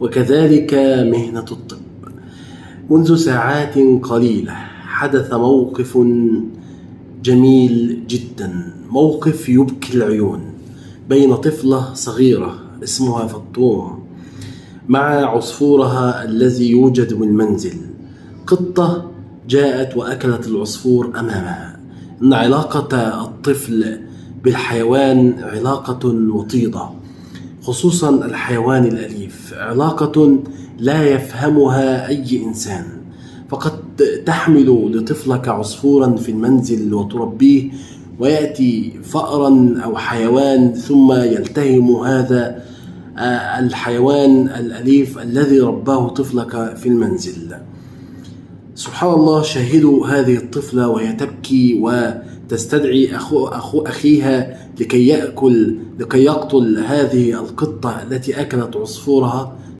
وكذلك مهنة الطب. منذ ساعات قليلة حدث موقف جميل جدا، موقف يبكي العيون، بين طفلة صغيرة اسمها فطوم مع عصفورها الذي يوجد بالمنزل. قطة جاءت وأكلت العصفور أمامها. إن علاقة الطفل بالحيوان علاقة وطيدة، خصوصا الحيوان الأليف، علاقة لا يفهمها أي إنسان. فقد تحمل لطفلك عصفورا في المنزل وتربيه، ويأتي فأرا أو حيوان ثم يلتهم هذا الحيوان الأليف الذي رباه طفلك في المنزل. سبحان الله، شاهدوا هذه الطفلة وهي تبكي وتستدعي أخيها لكي يقتل هذه القطة التي أكلت عصفورها.